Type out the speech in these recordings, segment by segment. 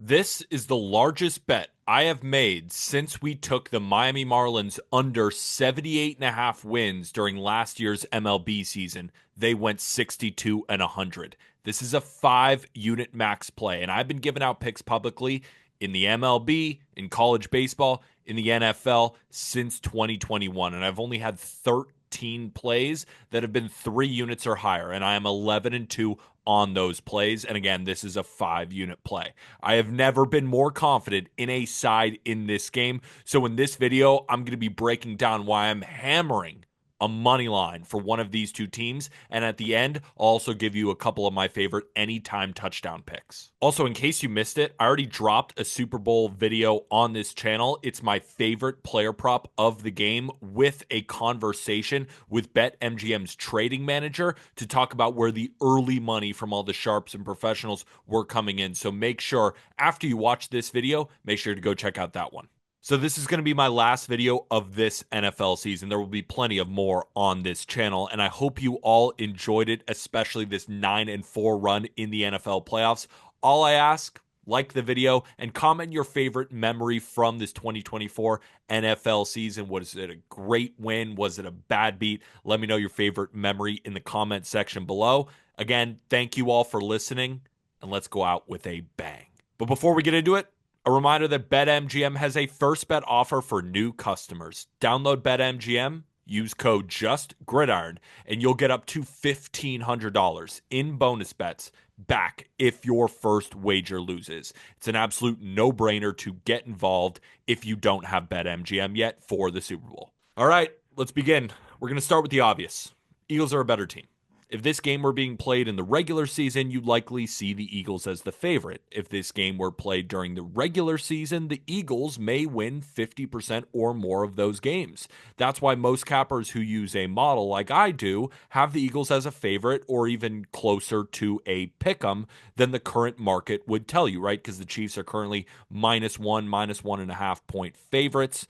This is the largest bet I have made since we took the Miami Marlins under 78.5 wins during last year's MLB season. They went 62 and 100. This is a 5 unit max play, and I've been giving out picks publicly in the MLB, in college baseball, in the NFL since 2021, and I've only had 13 plays that have been 3 units or higher, and I am 11 and 2 on those plays. And again, this is a 5 unit play. I have never been more confident in a side in this game. So in this video, I'm going to be breaking down why I'm hammering a money line for one of these two teams. And at the end, I'll also give you a couple of my favorite anytime touchdown picks. Also, in case you missed it, I already dropped a Super Bowl video on this channel. It's my favorite player prop of the game with a conversation with BetMGM's trading manager to talk about where the early money from all the sharps and professionals were coming in. So make sure after you watch this video, make sure to go check out that one. So this is going to be my last video of this NFL season. There will be plenty of more on this channel, and I hope you all enjoyed it, especially this 9-4 run in the NFL playoffs. All I ask, like the video and comment your favorite memory from this 2024 NFL season. Was it a great win? Was it a bad beat? Let me know your favorite memory in the comment section below. Again, thank you all for listening, and let's go out with a bang. But before we get into it, a reminder that BetMGM has a first bet offer for new customers. Download BetMGM, use code JUSTGridiron, and you'll get up to $1,500 in bonus bets back if your first wager loses. It's an absolute no-brainer to get involved if you don't have BetMGM yet for the Super Bowl. All right, let's begin. We're going to start with the obvious. Eagles are a better team. If this game were being played in the regular season, you'd likely see the Eagles as the favorite. If this game were played during the regular season, the Eagles may win 50% or more of those games. That's why most cappers who use a model like I do have the Eagles as a favorite or even closer to a pick'em than the current market would tell you, right? Because the Chiefs are currently -1, -1.5 point favorites,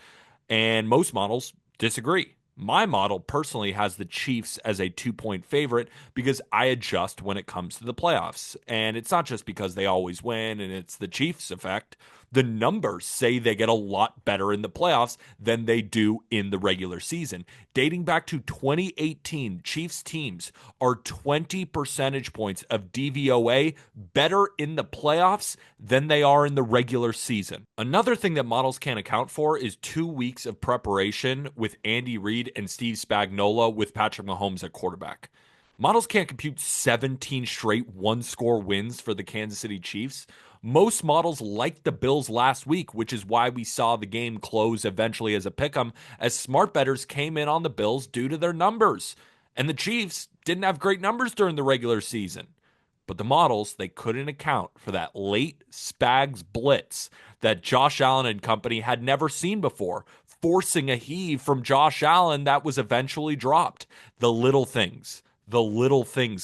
and most models disagree. My model personally has the Chiefs as a 2 point favorite because I adjust when it comes to the playoffs. And it's not just because they always win and it's the Chiefs effect. The numbers say they get a lot better in the playoffs than they do in the regular season. Dating back to 2018, Chiefs teams are 20 percentage points of DVOA better in the playoffs than they are in the regular season. Another thing that models can't account for is 2 weeks of preparation with Andy Reid and Steve Spagnuolo with Patrick Mahomes at quarterback. Models can't compute 17 straight one-score wins for the Kansas City Chiefs. Most models liked the Bills last week, which is why we saw the game close eventually as a pick'em, as smart bettors came in on the Bills due to their numbers. And the Chiefs didn't have great numbers during the regular season. But the models, they couldn't account for that late Spags blitz that Josh Allen and company had never seen before, forcing a heave from Josh Allen that was eventually dropped. The little things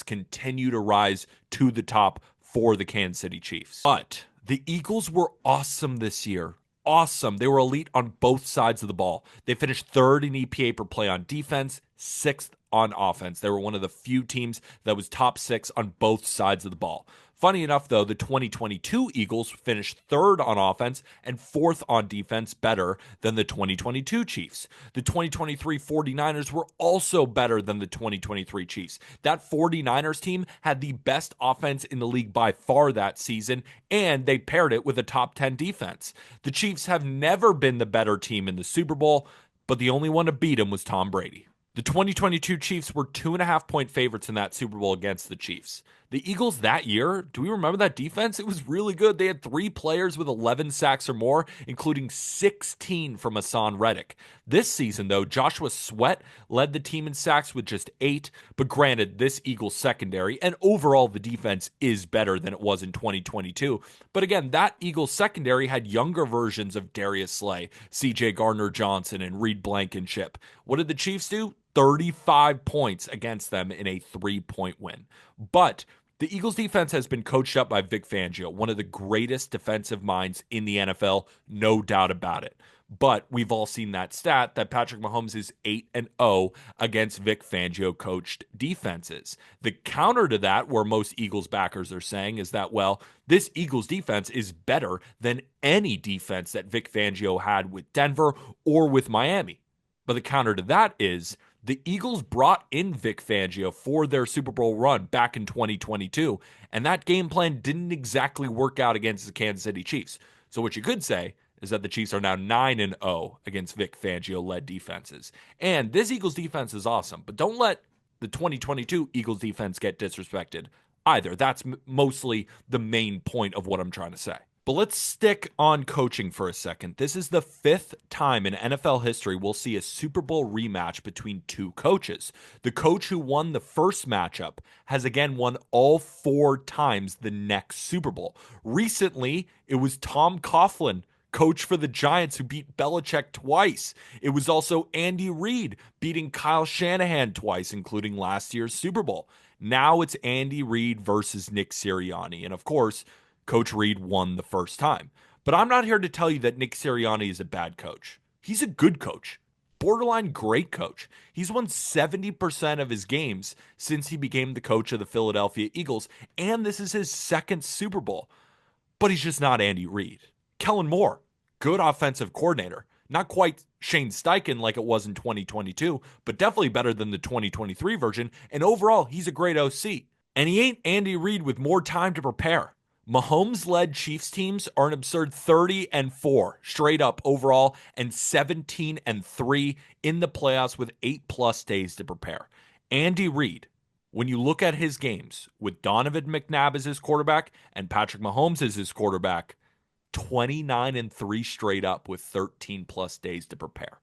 continue to rise to the top for the Kansas City Chiefs. But the Eagles were awesome this year. Awesome. They were elite on both sides of the ball. They finished third in EPA per play on defense, sixth on offense. They were one of the few teams that was top 6 on both sides of the ball. Funny enough, though, the 2022 Eagles finished third on offense and fourth on defense, better than the 2022 Chiefs. The 2023 49ers were also better than the 2023 Chiefs. That 49ers team had the best offense in the league by far that season, and they paired it with a top 10 defense. The Chiefs have never been the better team in the Super Bowl, but the only one to beat them was Tom Brady. The 2022 Chiefs were 2.5 point favorites in that Super Bowl against the Chiefs. The Eagles that year, do we remember that defense? It was really good. They had 3 players with 11 sacks or more, including 16 from Hassan Reddick. This season, though, Joshua Sweat led the team in sacks with just 8. But granted, this Eagles secondary and overall the defense is better than it was in 2022. But again, that Eagles secondary had younger versions of Darius Slay, CJ Gardner-Johnson, and Reed Blankenship. What did the Chiefs do? 35 points against them in a 3 point win. But The Eagles defense has been coached up by Vic Fangio, one of the greatest defensive minds in the NFL, no doubt about it. But we've all seen that stat that Patrick Mahomes is 8-0 against Vic Fangio coached defenses. The counter to that, where most Eagles backers are saying, is that, well, this Eagles defense is better than any defense that Vic Fangio had with Denver or with Miami. But the counter to that is the Eagles brought in Vic Fangio for their Super Bowl run back in 2022, and that game plan didn't exactly work out against the Kansas City Chiefs. So what you could say is that the Chiefs are now 9-0 against Vic Fangio-led defenses. And this Eagles defense is awesome, but don't let the 2022 Eagles defense get disrespected either. That's mostly the main point of what I'm trying to say. But let's stick on coaching for a second. This is the fifth time in NFL history we'll see a Super Bowl rematch between two coaches. The coach who won the first matchup has again won all 4 times the next Super Bowl. Recently, it was Tom Coughlin, coach for the Giants, who beat Belichick twice. It was also Andy Reid beating Kyle Shanahan twice, including last year's Super Bowl. Now it's Andy Reid versus Nick Sirianni. And of course, Coach Reid won the first time. But I'm not here to tell you that Nick Sirianni is a bad coach. He's a good coach, borderline great coach. He's won 70% of his games since he became the coach of the Philadelphia Eagles, and this is his second Super Bowl. But he's just not Andy Reid. Kellen Moore, good offensive coordinator. Not quite Shane Steichen like it was in 2022, but definitely better than the 2023 version. And overall, he's a great OC. And he ain't Andy Reid with more time to prepare. Mahomes-led Chiefs teams are an absurd 30-4 straight up overall and 17-3 in the playoffs with 8+ days to prepare. Andy Reid, when you look at his games with Donovan McNabb as his quarterback and Patrick Mahomes as his quarterback, 29-3 straight up with 13+ days to prepare.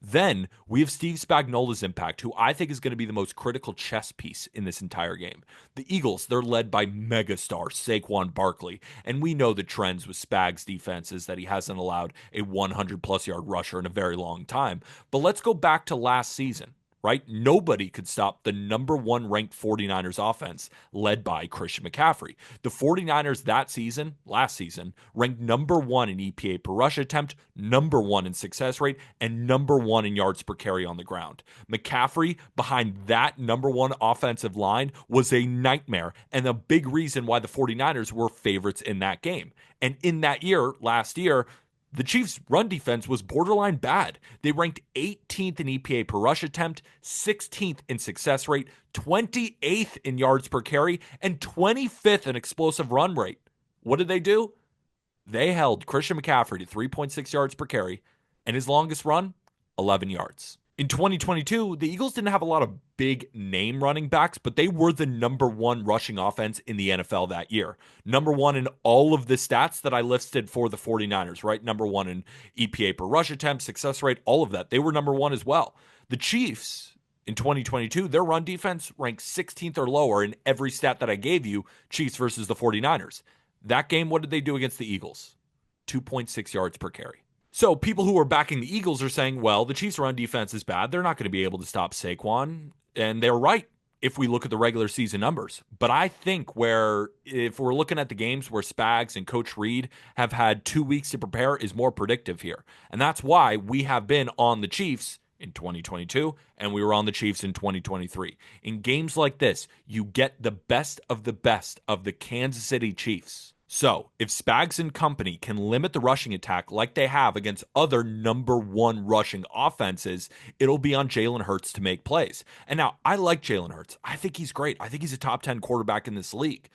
Then we have Steve Spagnuolo's impact, who I think is going to be the most critical chess piece in this entire game. The Eagles, they're led by megastar Saquon Barkley, and we know the trends with Spags' defenses that he hasn't allowed a 100+ yard rusher in a very long time. But let's go back to last season. Right? Nobody could stop the number 1 ranked 49ers offense led by Christian McCaffrey. The 49ers last season, ranked number 1 in EPA per rush attempt, number 1 in success rate, and number 1 in yards per carry on the ground. McCaffrey, behind that number 1 offensive line, was a nightmare and a big reason why the 49ers were favorites in that game. And in that year, last year, the Chiefs' run defense was borderline bad. They ranked 18th in EPA per rush attempt, 16th in success rate, 28th in yards per carry, and 25th in explosive run rate. What did they do? They held Christian McCaffrey to 3.6 yards per carry, and his longest run, 11 yards. In 2022, the Eagles didn't have a lot of big name running backs, but they were the number 1 rushing offense in the NFL that year. Number 1 in all of the stats that I listed for the 49ers, right? Number 1 in EPA per rush attempt, success rate, all of that. They were number 1 as well. The Chiefs in 2022, their run defense ranked 16th or lower in every stat that I gave you, Chiefs versus the 49ers. That game, what did they do against the Eagles? 2.6 yards per carry. So people who are backing the Eagles are saying, well, the Chiefs' run defense is bad. They're not going to be able to stop Saquon. And they're right if we look at the regular season numbers. But I think if we're looking at the games where Spags and Coach Reid have had 2 weeks to prepare is more predictive here. And that's why we have been on the Chiefs in 2022 and we were on the Chiefs in 2023. In games like this, you get the best of the Kansas City Chiefs. So, if Spags and company can limit the rushing attack like they have against other number 1 rushing offenses, it'll be on Jalen Hurts to make plays. And now, I like Jalen Hurts. I think he's great. I think he's a top 10 quarterback in this league,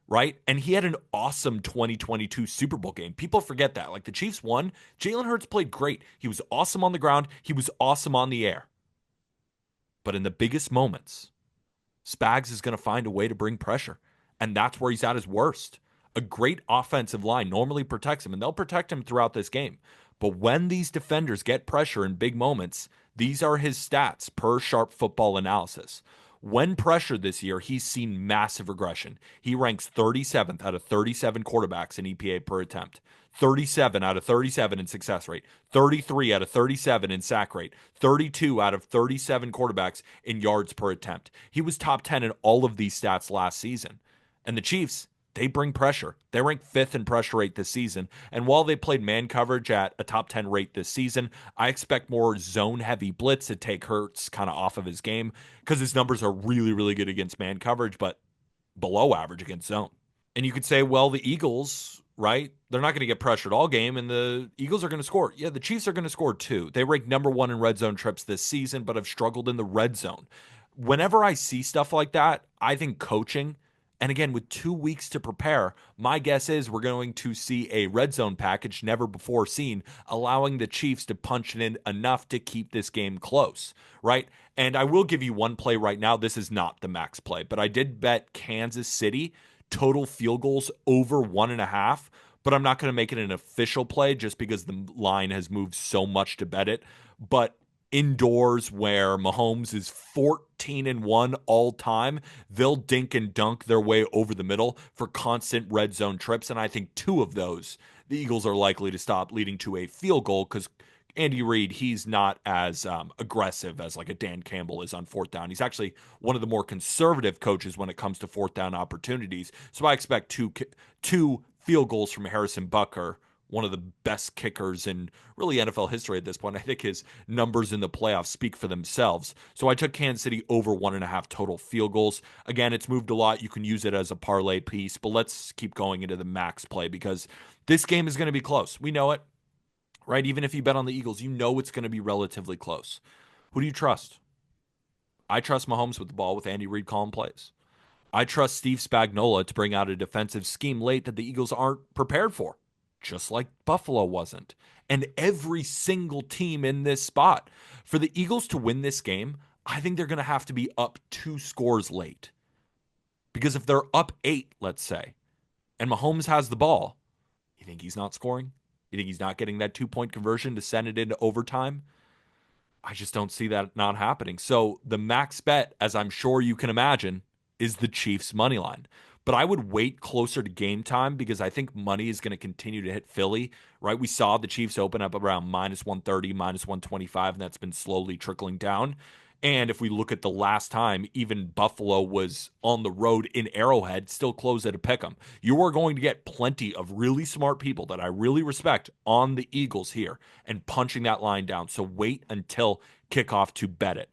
right? And he had an awesome 2022 Super Bowl game. People forget that. Like, the Chiefs won. Jalen Hurts played great. He was awesome on the ground. He was awesome on the air. But in the biggest moments, Spags is going to find a way to bring pressure. And that's where he's at his worst. A great offensive line normally protects him, and they'll protect him throughout this game. But when these defenders get pressure in big moments, these are his stats per Sharp Football Analysis. When pressured this year, he's seen massive regression. He ranks 37th out of 37 quarterbacks in EPA per attempt, 37 out of 37 in success rate, 33 out of 37 in sack rate, 32 out of 37 quarterbacks in yards per attempt. He was top 10 in all of these stats last season. And the Chiefs, they bring pressure. They rank fifth in pressure rate this season. And while they played man coverage at a top 10 rate this season, I expect more zone heavy blitz to take Hurts kind of off of his game because his numbers are really, really good against man coverage, but below average against zone. And you could say, well, the Eagles, right? They're not going to get pressured all game, and the Eagles are going to score. Yeah, the Chiefs are going to score too. They rank number one in red zone trips this season, but have struggled in the red zone. Whenever I see stuff like that, I think coaching, and again, with 2 weeks to prepare, my guess is we're going to see a red zone package never before seen, allowing the Chiefs to punch it in enough to keep this game close, right? And I will give you one play right now. This is not the max play, but I did bet Kansas City total field goals over 1.5, but I'm not going to make it an official play just because the line has moved so much to bet it. But indoors where Mahomes is 14-1 all time, they'll dink and dunk their way over the middle for constant red zone trips. And I think two of those, the Eagles are likely to stop, leading to a field goal because Andy Reid, he's not as aggressive as like a Dan Campbell is on fourth down. He's actually one of the more conservative coaches when it comes to fourth down opportunities. So I expect two field goals from Harrison Butker, one of the best kickers in really NFL history at this point. I think his numbers in the playoffs speak for themselves. So I took Kansas City over 1.5 total field goals. Again, it's moved a lot. You can use it as a parlay piece, but let's keep going into the max play because this game is going to be close. We know it, right? Even if you bet on the Eagles, you know it's going to be relatively close. Who do you trust? I trust Mahomes with the ball with Andy Reid calling plays. I trust Steve Spagnuolo to bring out a defensive scheme late that the Eagles aren't prepared for, just like Buffalo wasn't. And every single team in this spot. For the Eagles to win this game, I think they're going to have to be up 2 scores late. Because if they're up 8, let's say, and Mahomes has the ball, you think he's not scoring? You think he's not getting that 2-point conversion to send it into overtime? I just don't see that not happening. So the max bet, as I'm sure you can imagine, is the Chiefs money line. But I would wait closer to game time because I think money is going to continue to hit Philly, right? We saw the Chiefs open up around minus 130, minus 125, and that's been slowly trickling down. And if we look at the last time, even Buffalo was on the road in Arrowhead, still closed at a pick 'em. You are going to get plenty of really smart people that I really respect on the Eagles here and punching that line down. So wait until kickoff to bet it.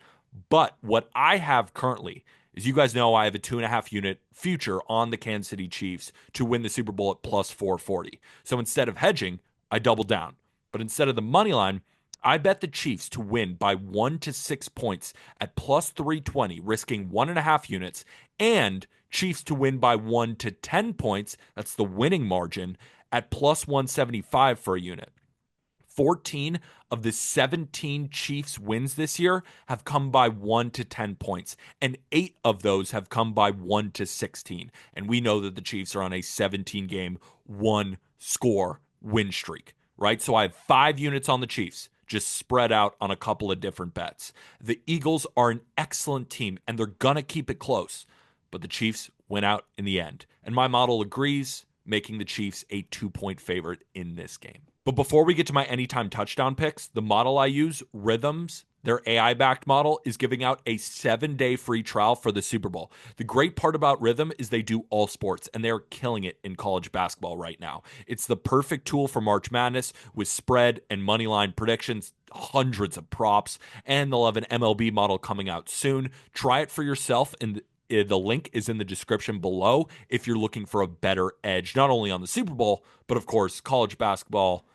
But what I have currently is, you guys know I have a 2.5 unit future on the Kansas City Chiefs to win the Super Bowl at plus 440. So instead of hedging, I double down. But instead of the money line, I bet the Chiefs to win by 1 to 6 points at plus 320, risking 1.5 units, and Chiefs to win by 1 to 10 points. That's the winning margin at plus 175 for a unit. 14 of the 17 Chiefs wins this year have come by 1 to 10 points, and 8 of those have come by 1 to 16. And we know that the Chiefs are on a 17 game, 1 score win streak, right? So I have 5 units on the Chiefs, just spread out on a couple of different bets. The Eagles are an excellent team, and they're going to keep it close, but the Chiefs win out in the end. And my model agrees, making the Chiefs a 2-point favorite in this game. But before we get to my anytime touchdown picks, the model I use, Rithms, their AI backed model, is giving out a 7-day free trial for the Super Bowl. The great part about Rithmm is they do all sports, and they're killing it in college basketball right now. It's the perfect tool for March Madness with spread and money line predictions, hundreds of props, and they'll have an MLB model coming out soon. Try it for yourself, and the link is in the description below if you're looking for a better edge, not only on the Super Bowl, but of course, college basketball,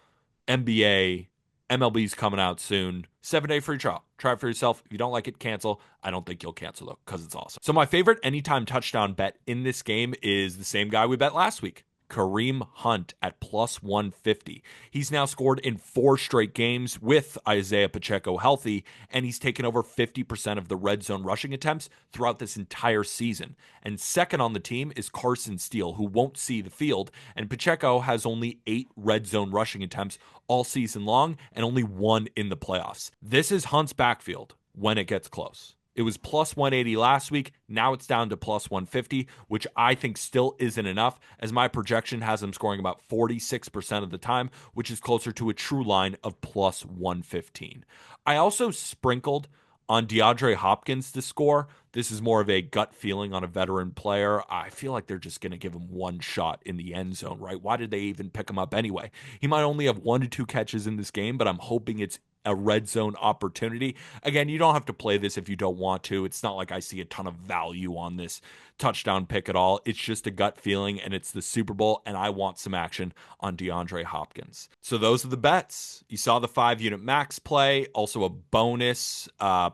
NBA, MLB's coming out soon. 7-day free trial. Try it for yourself. If you don't like it, cancel. I don't think you'll cancel though, because it's awesome. So my favorite anytime touchdown bet in this game is the same guy we bet last week, Kareem Hunt at plus 150. He's now scored in 4 straight games with Isaiah Pacheco healthy, and he's taken over 50% of the red zone rushing attempts throughout this entire season. And second on the team is Carson Steele, who won't see the field, and Pacheco has only 8 red zone rushing attempts all season long and only 1 in the playoffs. This is Hunt's backfield when it gets close. It was plus 180 last week. Now it's down to plus 150, which I think still isn't enough, as my projection has him scoring about 46% of the time, which is closer to a true line of plus 115. I also sprinkled On DeAndre Hopkins to score, this is more of a gut feeling on a veteran player. I feel like they're just going to give him one shot in the end zone, right? Why did they even pick him up anyway? He might only have 1 to 2 catches in this game, but I'm hoping it's a red zone opportunity. Again, you don't have to play this if you don't want to. It's not like I see a ton of value on this touchdown pick at all. It's just a gut feeling, and it's the Super Bowl, and I want some action on DeAndre Hopkins. So those are the bets. You saw the 5 unit max play, also a bonus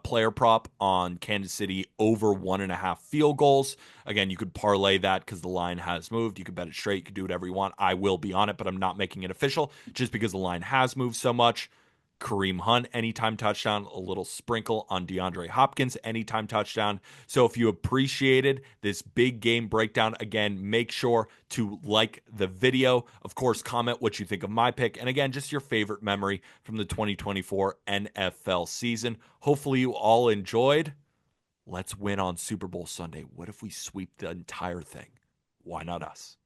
player prop on Kansas City over 1.5 field goals. Again, you could parlay that because the line has moved. You could bet it straight. You could do whatever you want. I will be on it, but I'm not making it official just because the line has moved so much. Kareem Hunt, anytime touchdown, a little sprinkle on DeAndre Hopkins, anytime touchdown. So if you appreciated this big game breakdown, again, make sure to like the video. Of course, comment what you think of my pick. And again, just your favorite memory from the 2024 NFL season. Hopefully you all enjoyed. Let's win on Super Bowl Sunday. What if we sweep the entire thing? Why not us?